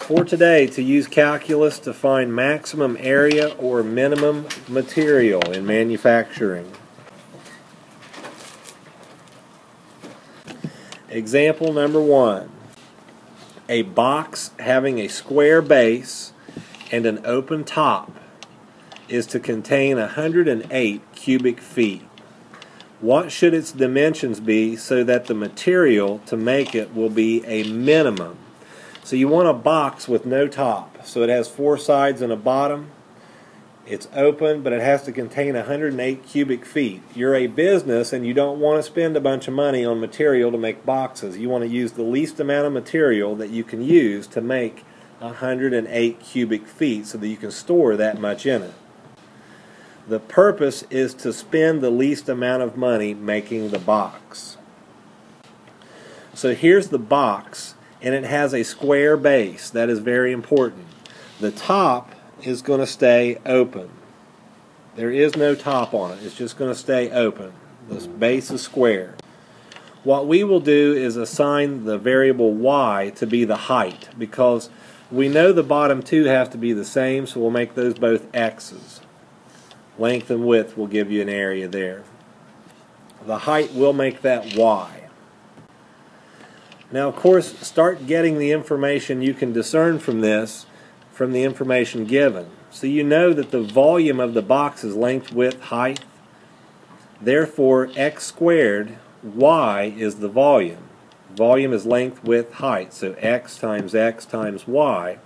For today, to use calculus to find maximum area or minimum material in manufacturing. Example number 1. A box having a square base and an open top is to contain 108 cubic feet. What should its dimensions be so that the material to make it will be a minimum? So you want a box with no top. So it has 4 sides and a bottom. It's open, but it has to contain 108 cubic feet. You're a business and you don't want to spend a bunch of money on material to make boxes. You want to use the least amount of material that you can use to make 108 cubic feet so that you can store that much in it. The purpose is to spend the least amount of money making the box. So here's the box, and it has a square base. That is very important. The top is going to stay open. There is no top on it. It's just going to stay open. The base is square. What we will do is assign the variable y to be the height, because we know the bottom two have to be the same, so we'll make those both x's. Length and width will give you an area there. The height will make that y. Now, of course, start getting the information you can discern from this from the information given. So you know that the volume of the box is length, width, height. Therefore, x squared, y is the volume. Volume is length, width, height. So x times y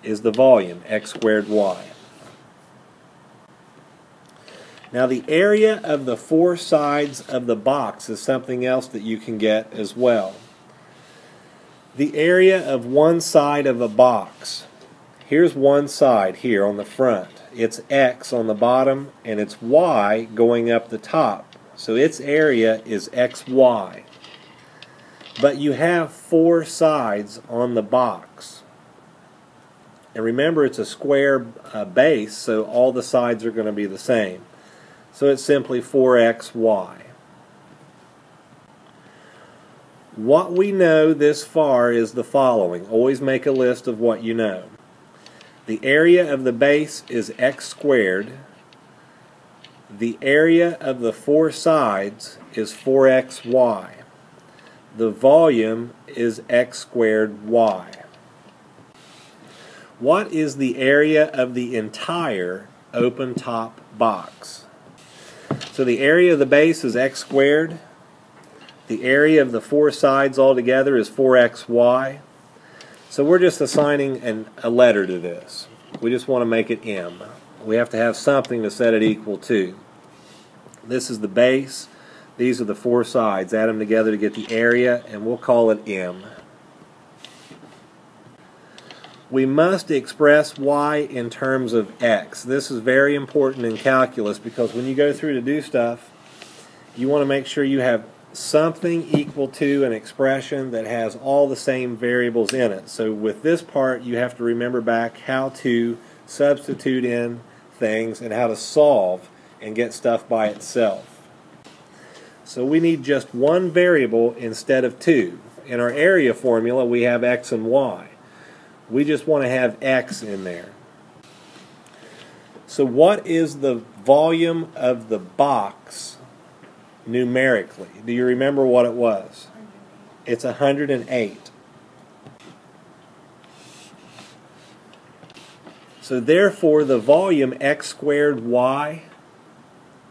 is the volume, x squared y. Now the area of the 4 sides of the box is something else that you can get as well. The area of one side of a box. Here's one side here on the front. It's x on the bottom and it's y going up the top. So its area is xy. But you have 4 sides on the box. And remember, it's a square base, so all the sides are going to be the same. So it's simply 4xy. What we know this far is the following. Always make a list of what you know. The area of the base is x squared. The area of the 4 sides is 4xy. The volume is x squared y. What is the area of the entire open top box? So the area of the base is x squared. The area of the 4 sides altogether is 4xy. So we're just assigning a letter to this. We just want to make it m. We have to have something to set it equal to. This is the base. These are the 4 sides. Add them together to get the area, and we'll call it m. We must express y in terms of x. This is very important in calculus because when you go through to do stuff, you want to make sure you have something equal to an expression that has all the same variables in it. So with this part, you have to remember back how to substitute in things and how to solve and get stuff by itself. So we need just one variable instead of 2. In our area formula, we have x and y. We just want to have x in there. So what is the volume of the box numerically? Do you remember what it was? It's 108. So therefore the volume x squared y,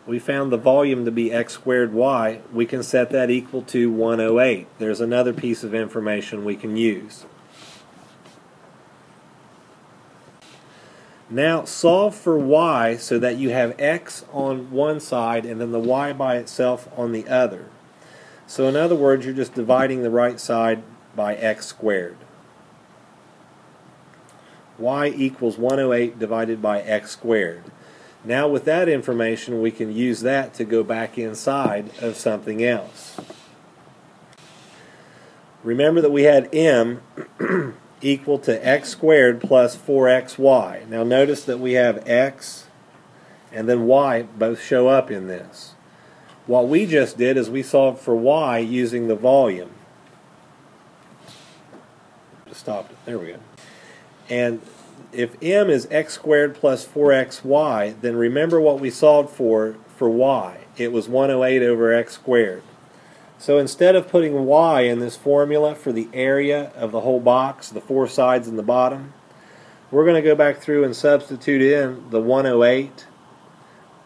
we found the volume to be x squared y, we can set that equal to 108. There's another piece of information we can use. Now solve for y so that you have x on one side and then the y by itself on the other. So in other words, you're just dividing the right side by x squared. Y equals 108 divided by x squared. Now with that information, we can use that to go back inside of something else. Remember that we had m equal to x squared plus 4xy. Now notice that we have x and then y both show up in this. What we just did is we solved for y using the volume. Just stopped it. There we go. And if m is x squared plus 4xy, then remember what we solved for y. It was 108 over x squared. So instead of putting y in this formula for the area of the whole box, the four sides and the bottom, we're going to go back through and substitute in the 108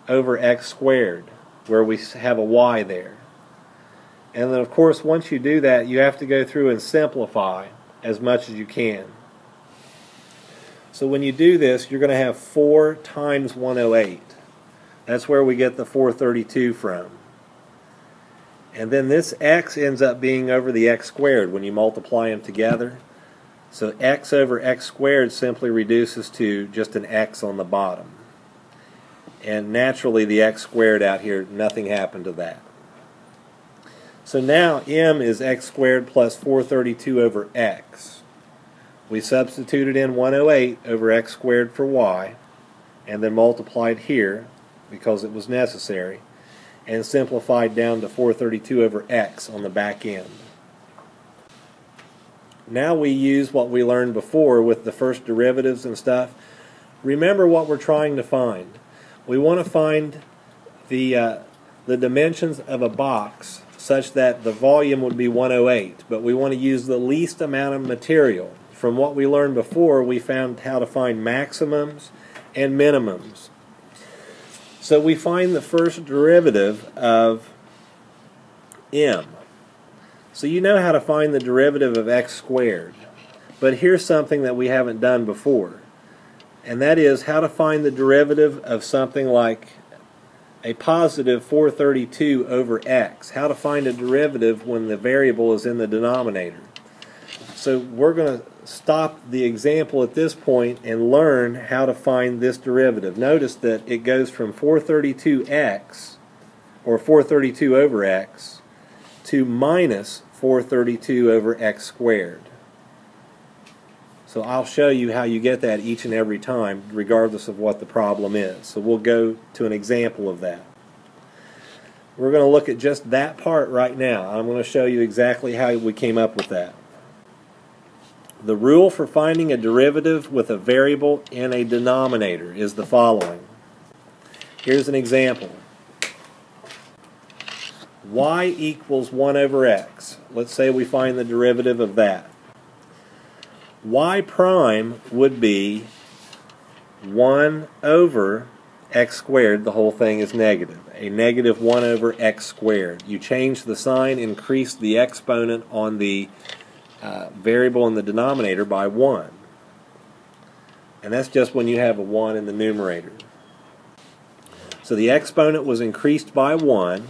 over x squared, where we have a y there. And then of course once you do that, you have to go through and simplify as much as you can. So when you do this, you're going to have 4 times 108. That's where we get the 432 from. And then this x ends up being over the x squared when you multiply them together. So x over x squared simply reduces to just an x on the bottom. And naturally the x squared out here, nothing happened to that. So now m is x squared plus 432 over x. We substituted in 108 over x squared for y, and then multiplied here because it was necessary, and simplified down to 432 over x on the back end. Now we use what we learned before with the first derivatives and stuff. Remember what we're trying to find. We want to find the dimensions of a box such that the volume would be 108, but we want to use the least amount of material. From what we learned before, we found how to find maximums and minimums. So we find the first derivative of m. So you know how to find the derivative of x squared. But here's something that we haven't done before. And that is how to find the derivative of something like a positive 432 over x. How to find a derivative when the variable is in the denominator. So we're going to stop the example at this point and learn how to find this derivative. Notice that it goes from 432x, or 432 over x, to minus 432 over x squared. So I'll show you how you get that each and every time, regardless of what the problem is. So we'll go to an example of that. We're going to look at just that part right now. I'm going to show you exactly how we came up with that. The rule for finding a derivative with a variable in a denominator is the following. Here's an example. Y equals 1 over x. Let's say we find the derivative of that. Y prime would be 1 over x squared. The whole thing is negative. A negative 1 over x squared. You change the sign, increase the exponent on the variable in the denominator by 1. And that's just when you have a 1 in the numerator. So the exponent was increased by 1.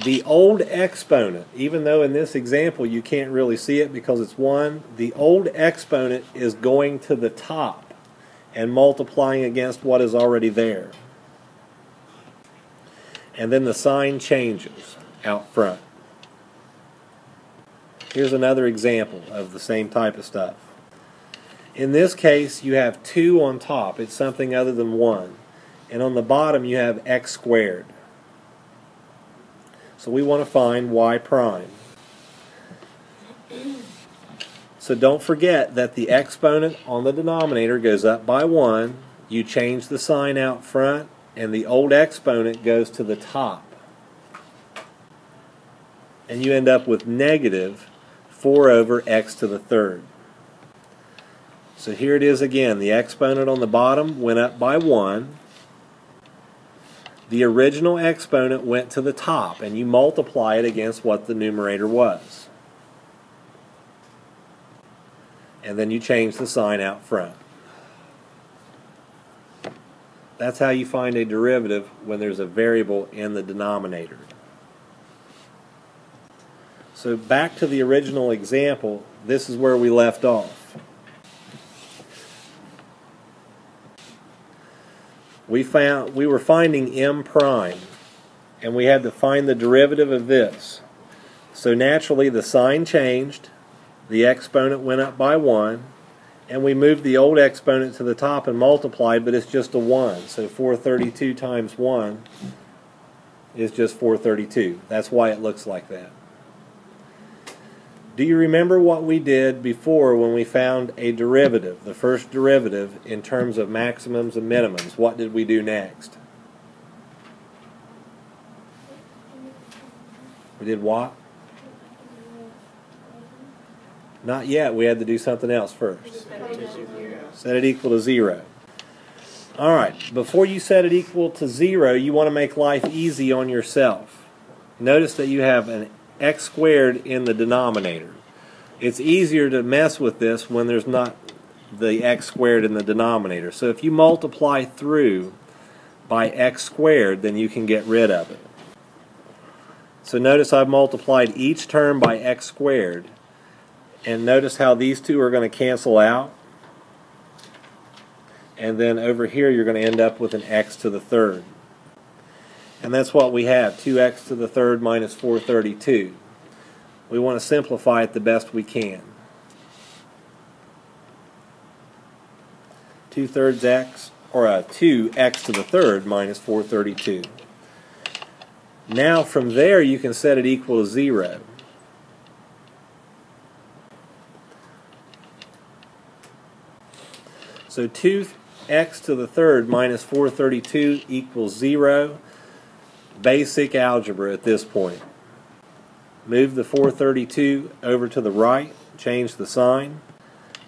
The old exponent, even though in this example you can't really see it because it's 1, the old exponent is going to the top and multiplying against what is already there. And then the sign changes out front. Here's another example of the same type of stuff. In this case, you have 2 on top. It's something other than 1. And on the bottom, you have x squared. So we want to find y prime. So don't forget that the exponent on the denominator goes up by 1. You change the sign out front, and the old exponent goes to the top. And you end up with negative 4 over x to the third. So here it is again. The exponent on the bottom went up by 1. The original exponent went to the top, and you multiply it against what the numerator was. And then you change the sign out front. That's how you find a derivative when there's a variable in the denominator. So back to the original example, this is where we left off. We were finding m prime, and we had to find the derivative of this. So naturally the sign changed, the exponent went up by 1, and we moved the old exponent to the top and multiplied, but it's just a 1. So 432 times 1 is just 432. That's why it looks like that. Do you remember what we did before when we found a derivative, the first derivative in terms of maximums and minimums? What did we do next? We did what? Not yet. We had to do something else first. Set it equal to 0. Alright, before you set it equal to 0, you want to make life easy on yourself. Notice that you have an x squared in the denominator. It's easier to mess with this when there's not the x squared in the denominator. So if you multiply through by x squared, then you can get rid of it. So notice I've multiplied each term by x squared. And notice how these two are going to cancel out. And then over here you're going to end up with an x to the third. And that's what we have, 2x to the third minus 432. We want to simplify it the best we can. 2/3 x, or 2x to the third minus 432. Now from there you can set it equal to 0. So 2x to the third minus 432 equals 0. Basic algebra at this point. Move the 432 over to the right, change the sign,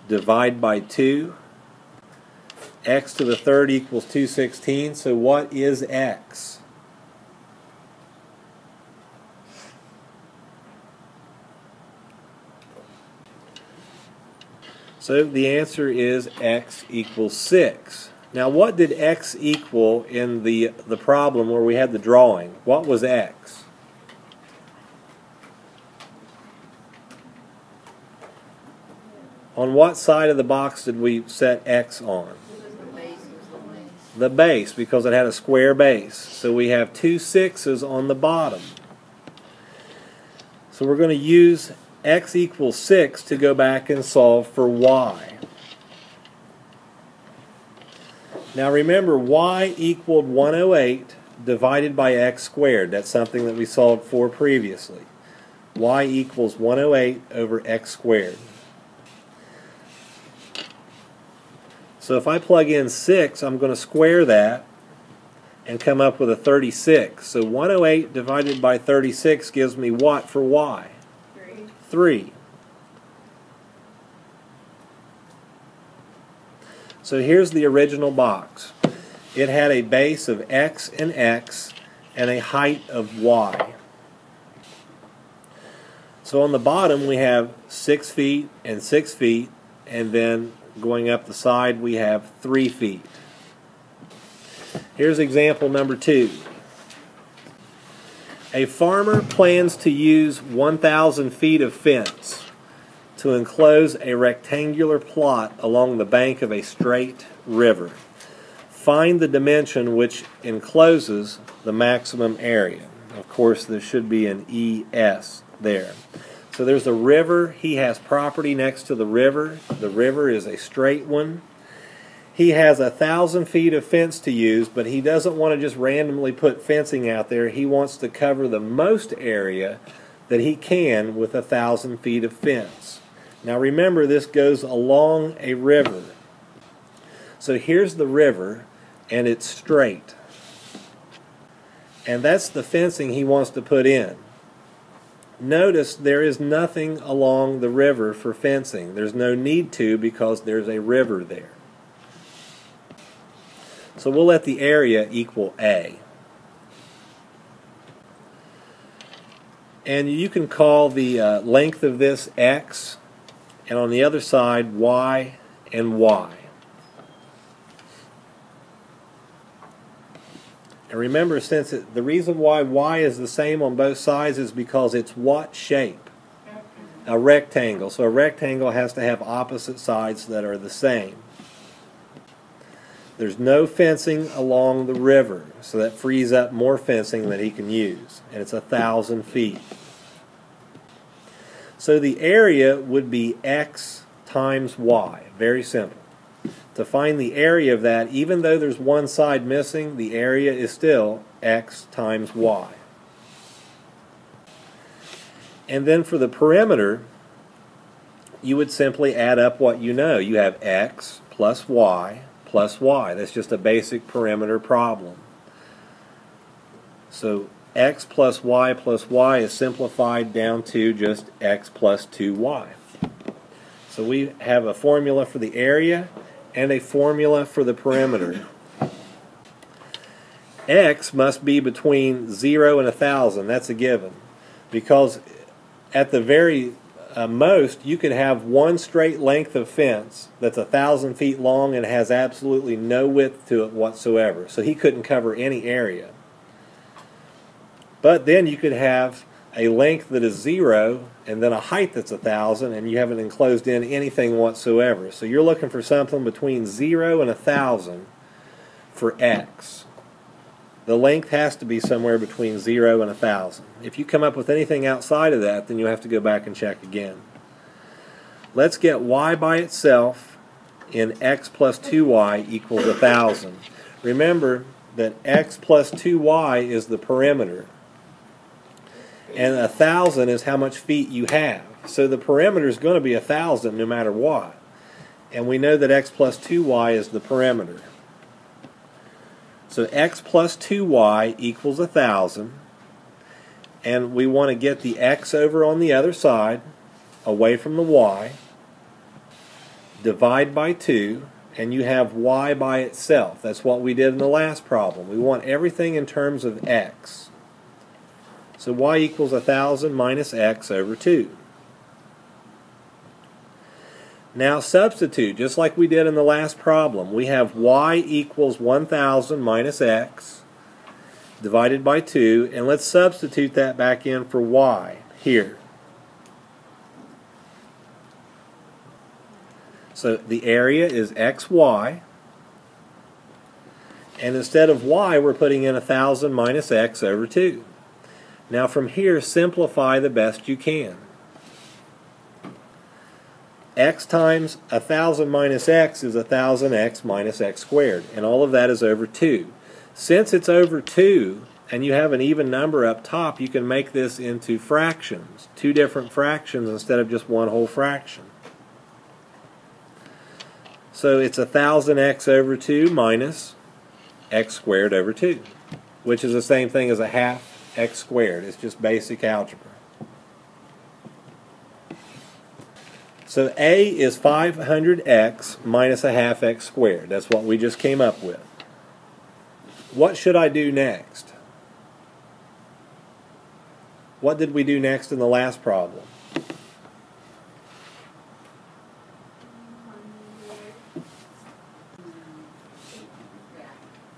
divide by 2. X to the third equals 216, so what is x? So the answer is x equals 6. Now what did x equal in the problem where we had the drawing? What was x? On what side of the box did we set x on? The base, because it had a square base. So we have 2 6's on the bottom. So we're going to use x equals 6 to go back and solve for y. Now remember, y equaled 108 divided by x squared. That's something that we solved for previously. Y equals 108 over x squared. So if I plug in 6, I'm going to square that and come up with a 36. So 108 divided by 36 gives me what for y? 3. So here's the original box. It had a base of x and a height of y. So on the bottom we have 6 feet and 6 feet, and then going up the side we have 3 feet. Here's example number 2. A farmer plans to use 1,000 feet of fence to enclose a rectangular plot along the bank of a straight river. Find the dimension which encloses the maximum area. Of course, there should be an ES there. So there's a river. He has property next to the river. The river is a straight one. He has 1,000 feet of fence to use, but he doesn't want to just randomly put fencing out there. He wants to cover the most area that he can with 1,000 feet of fence. Now remember, this goes along a river. So here's the river, and it's straight. And that's the fencing he wants to put in. Notice there is nothing along the river for fencing. There's no need to, because there's a river there. So we'll let the area equal A. And you can call the length of this x, and on the other side y and y. And remember, since the reason why y is the same on both sides is because it's what shape? A rectangle. So a rectangle has to have opposite sides that are the same. There's no fencing along the river, so that frees up more fencing that he can use. And it's 1,000 feet. So the area would be x times y. Very simple. To find the area of that, even though there's one side missing, the area is still x times y. And then for the perimeter, you would simply add up what you know. You have x plus y plus y. That's just a basic perimeter problem. So x plus y is simplified down to just x plus 2y. So we have a formula for the area and a formula for the perimeter. X must be between 0 and 1,000. That's a given. Because at the very most, you could have one straight length of fence that's 1,000 feet long and has absolutely no width to it whatsoever. So he couldn't cover any area. But then you could have a length that is 0 and then a height that's 1,000, and you haven't enclosed in anything whatsoever. So you're looking for something between 0 and 1,000 for X. The length has to be somewhere between 0 and 1,000. If you come up with anything outside of that, then you'll have to go back and check again. Let's get y by itself in x plus 2y equals 1,000. Remember that x plus 2y is the perimeter. And 1,000 is how much feet you have. So the perimeter is going to be 1,000 no matter what. And we know that x plus 2y is the perimeter. So x plus 2y equals 1,000. And we want to get the x over on the other side, away from the y. Divide by 2, and you have y by itself. That's what we did in the last problem. We want everything in terms of x. So y equals 1,000 minus x over 2. Now substitute, just like we did in the last problem. We have y equals 1,000 minus x divided by 2, and let's substitute that back in for y here. So the area is xy, and instead of y we're putting in 1,000 minus x over 2. Now from here, simplify the best you can. X times 1,000 minus x is 1,000x minus x squared, and all of that is over 2. Since it's over 2, and you have an even number up top, you can make this into fractions, 2 different fractions instead of just one whole fraction. So it's 1,000x over 2 minus x squared over 2, which is the same thing as a half x squared. It's just basic algebra. So A is 500x minus a half x squared. That's what we just came up with. What should I do next? What did we do next in the last problem?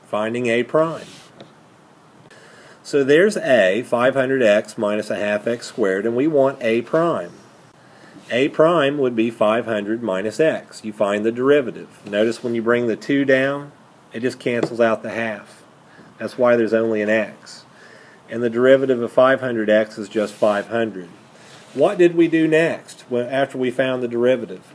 Finding A prime. So there's A, 500x minus a half x squared, and we want A prime. A prime would be 500 minus x. You find the derivative. Notice when you bring the 2 down, it just cancels out the half. That's why there's only an x. And the derivative of 500x is just 500. What did we do next after we found the derivative?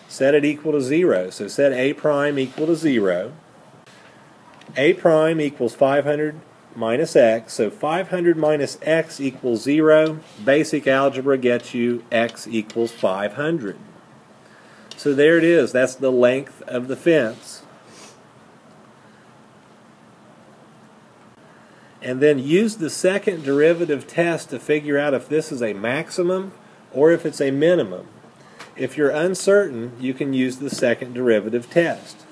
Set it equal to 0. So set A prime equal to 0. A prime equals 500 minus x, so 500 minus x equals 0. Basic algebra gets you x equals 500. So there it is. That's the length of the fence. And then use the second derivative test to figure out if this is a maximum or if it's a minimum. If you're uncertain, you can use the second derivative test.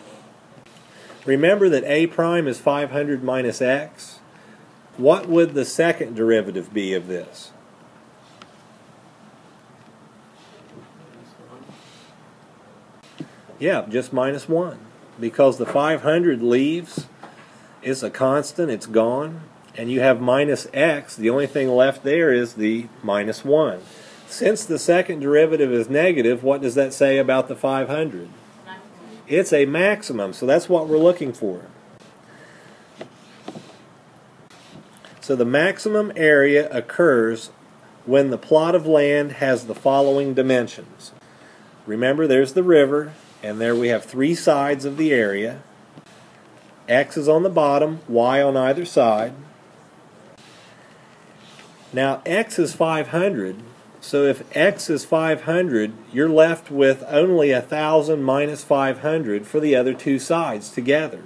Remember that A prime is 500 minus x. What would the second derivative be of this? Yeah, just minus 1. Because the 500 leaves, it's a constant, it's gone, and you have minus x, the only thing left there is the minus 1. Since the second derivative is negative, what does that say about the 500? It's a maximum, so that's what we're looking for. So the maximum area occurs when the plot of land has the following dimensions. Remember, there's the river, and there we have 3 sides of the area. X is on the bottom, Y on either side. Now x is 500, so if x is 500, you're left with only 1,000 minus 500 for the other two sides together.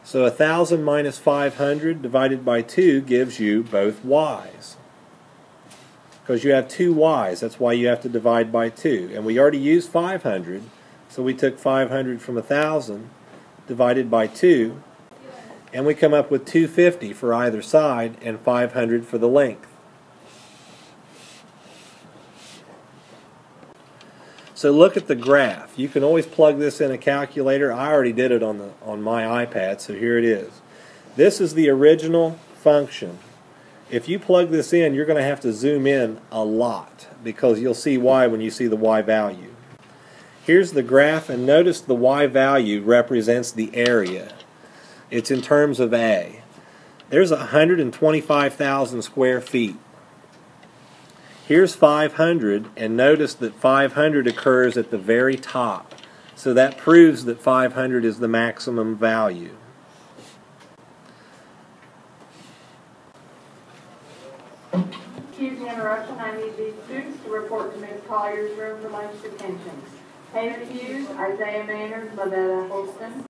So 1,000 minus 500 divided by 2 gives you both y's. Because you have two y's, that's why you have to divide by 2. And we already used 500, so we took 500 from 1,000 divided by 2, and we come up with 250 for either side and 500 for the length. So look at the graph. You can always plug this in a calculator. I already did it on my iPad, so here it is. This is the original function. If you plug this in, you're going to have to zoom in a lot because you'll see y when you see the y value. Here's the graph, and notice the y value represents the area. It's in terms of A. There's 125,000 square feet. Here's 500, and notice that 500 occurs at the very top. So that proves that 500 is the maximum value. Excuse the interruption. I need these students to report to Ms. Collier's room for lunch detentions. Taylor Hughes, Isaiah Manners, Lavetta Holston.